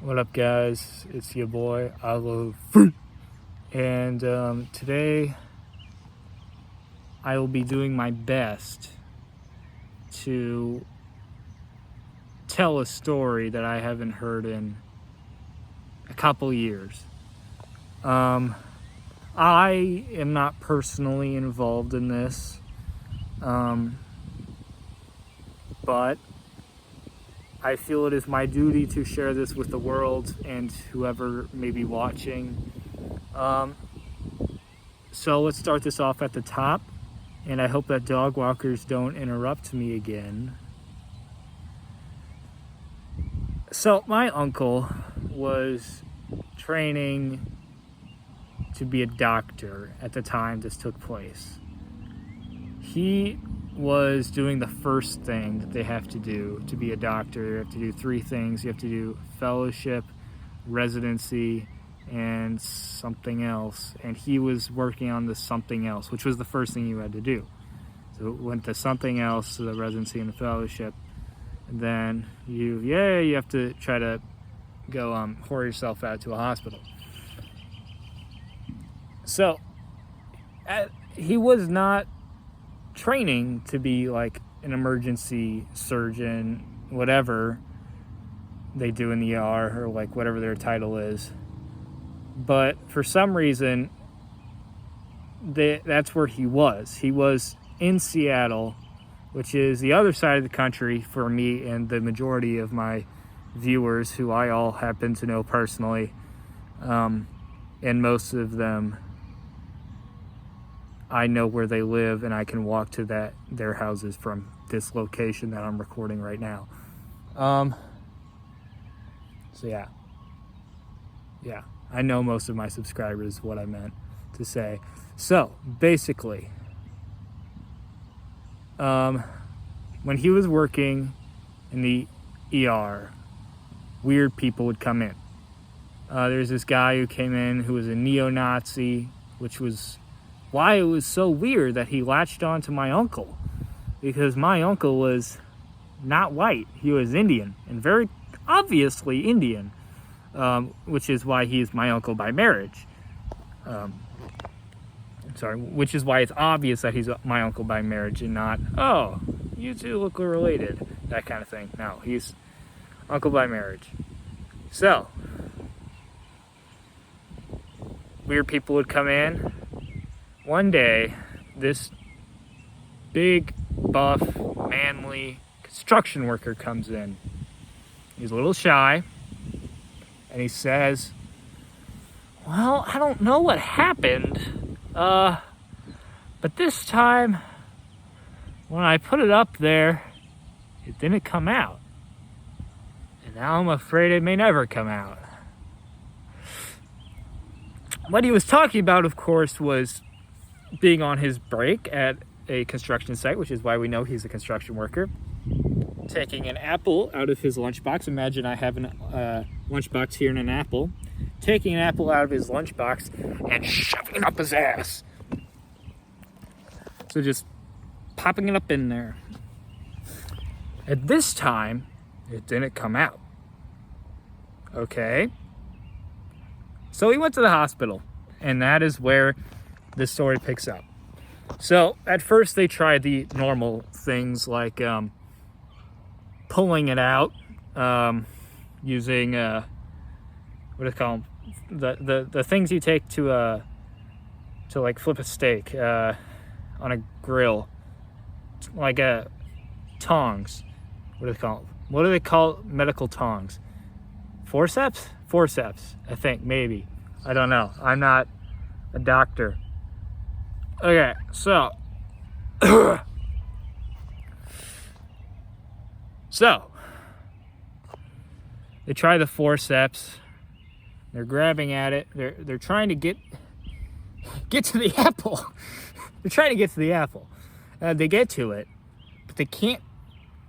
What up, guys? It's your boy, I love fruit. And today I will be doing my best to tell a story that I haven't heard in a couple years. I am not personally involved in this, but I feel it is my duty to share this with the world and whoever may be watching. So let's start this off at the top, and I hope that dog walkers don't interrupt me again. So my uncle was training to be a doctor at the time this took place. He was doing the first thing that they have to do to be a doctor. You have to do three things. You have to do fellowship, residency, and something else. And he was working on the something else, which was the first thing you had to do. So it went to something else, to the residency and the fellowship. And then you have to try to go whore yourself out to a hospital. So he was not training to be like an emergency surgeon, whatever they do in the ER, or like whatever their title is. But for some reason, that's where he was. He was in Seattle, which is the other side of the country for me and the majority of my viewers, who I all happen to know personally, and most of them I know where they live, and I can walk to their houses from this location that I'm recording right now. So yeah, I know most of my subscribers is what I meant to say. So basically, when he was working in the ER, weird people would come in. There's this guy who came in who was a neo-Nazi, which was why it was so weird that he latched on to my uncle, because my uncle was not white. He was Indian, and very obviously Indian, which is why he is my uncle by marriage. Which is why it's obvious that he's my uncle by marriage and not, oh, you two look related, that kind of thing. No, he's uncle by marriage. So, weird people would come in. One day, this big, buff, manly construction worker comes in. He's a little shy, and he says, well, I don't know what happened, but this time, when I put it up there, it didn't come out. And now I'm afraid it may never come out. What he was talking about, of course, was being on his break at a construction site, which is why we know he's a construction worker, taking an apple out of his lunchbox. Imagine I have a lunchbox here and an apple. Taking an apple out of his lunchbox and shoving it up his ass. So just popping it up in there. At this time, it didn't come out. Okay. So he went to the hospital, and that is where this story picks up. So at first they tried the normal things like pulling it out using what do they call them? The things you take to like flip a steak on a grill, like tongs. What do they call them? What do they call medical tongs? Forceps, I think, maybe. I don't know. I'm not a doctor. Okay, so they try the forceps. They're grabbing at it. They're trying to get to the apple. They're trying to get to the apple. They get to it, but they can't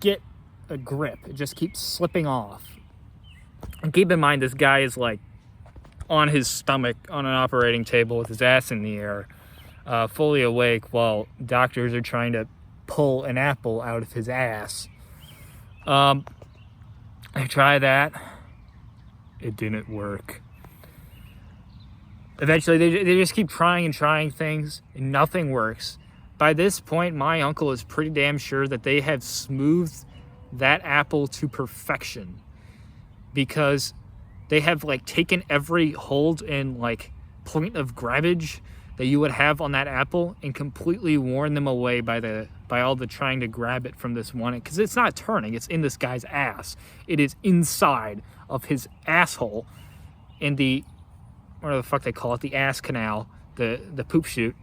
get a grip. It just keeps slipping off. And keep in mind, this guy is like on his stomach on an operating table with his ass in the air, fully awake, while doctors are trying to pull an apple out of his ass. I try that. it didn't work. Eventually, they just keep trying and trying things, and nothing works. By this point, my uncle is pretty damn sure that they have smoothed that apple to perfection, because they have like taken every hold and like point of grabbage that you would have on that apple and completely worn them away by all the trying to grab it from this one, because it's not turning, it's in this guy's ass. It is inside of his asshole, in the, whatever the fuck they call it, the ass canal, the poop chute.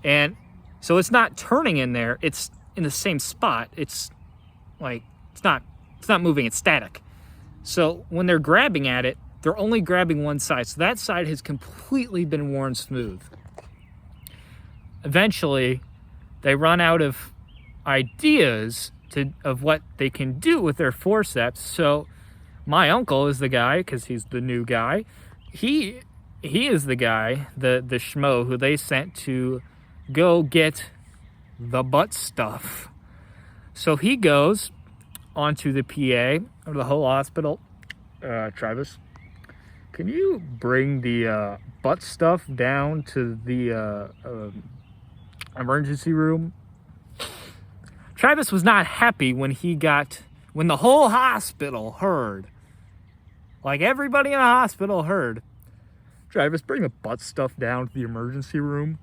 And so it's not turning in there, it's in the same spot. It's like, it's not moving, it's static. So when they're grabbing at it, they're only grabbing one side. So that side has completely been worn smooth. Eventually, they run out of ideas of what they can do with their forceps. So my uncle is the guy, because he's the new guy. He is the guy, the schmo who they sent to go get the butt stuff. So he goes onto the PA of the whole hospital. Travis, can you bring the butt stuff down to the emergency room? Travis was not happy when the whole hospital heard, like everybody in the hospital heard, Travis, bring the butt stuff down to the emergency room,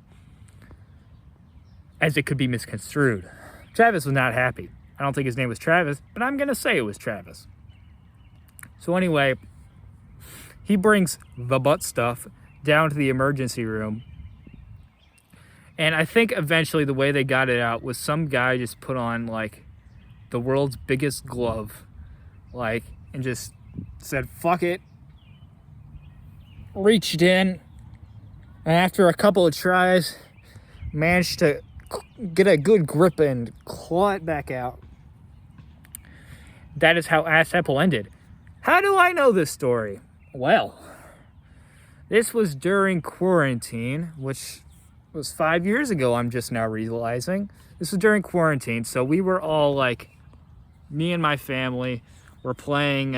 as it could be misconstrued. Travis was not happy. I don't think his name was Travis, but I'm going to say it was Travis. So anyway, he brings the butt stuff down to the emergency room. And I think eventually the way they got it out was some guy just put on like the world's biggest glove, like, and just said, fuck it. Reached in, and after a couple of tries, managed to get a good grip and claw it back out. That is how Assapple ended. How do I know this story? Well, this was during quarantine, which was 5 years ago, I'm just now realizing. This was during quarantine, so we were all like, me and my family were playing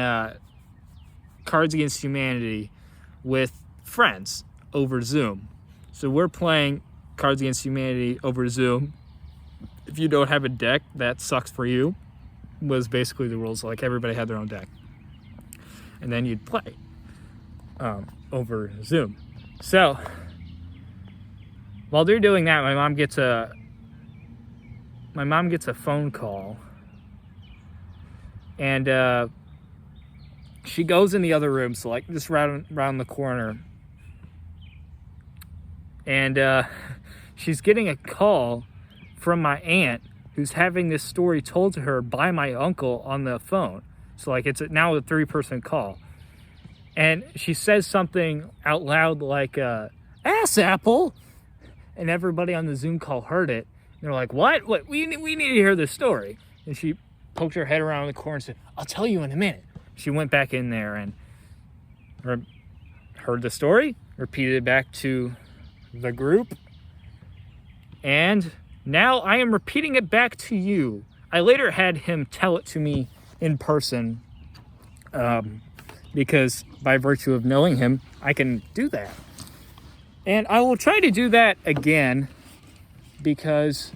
Cards Against Humanity with friends over Zoom. So we're playing Cards Against Humanity over Zoom. If you don't have a deck, that sucks for you, was basically the rules. Like, everybody had their own deck. And then you'd play over Zoom. So while they're doing that, my mom gets a phone call, and she goes in the other room, so like just around the corner, and she's getting a call from my aunt, who's having this story told to her by my uncle on the phone. So like it's now a 3-person call, and she says something out loud like Assapple, and everybody on the Zoom call heard it. And they're like, what? We need to hear this story. And she poked her head around the corner and said, I'll tell you in a minute. She went back in there and heard the story, repeated it back to the group, and now I am repeating it back to you. I later had him tell it to me in person, because by virtue of knowing him, I can do that. And I will try to do that again, because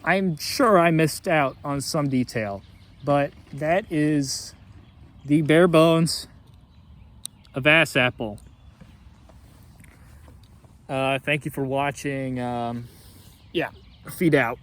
I'm sure I missed out on some detail. But that is the bare bones of Assapple. Thank you for watching. Feed out.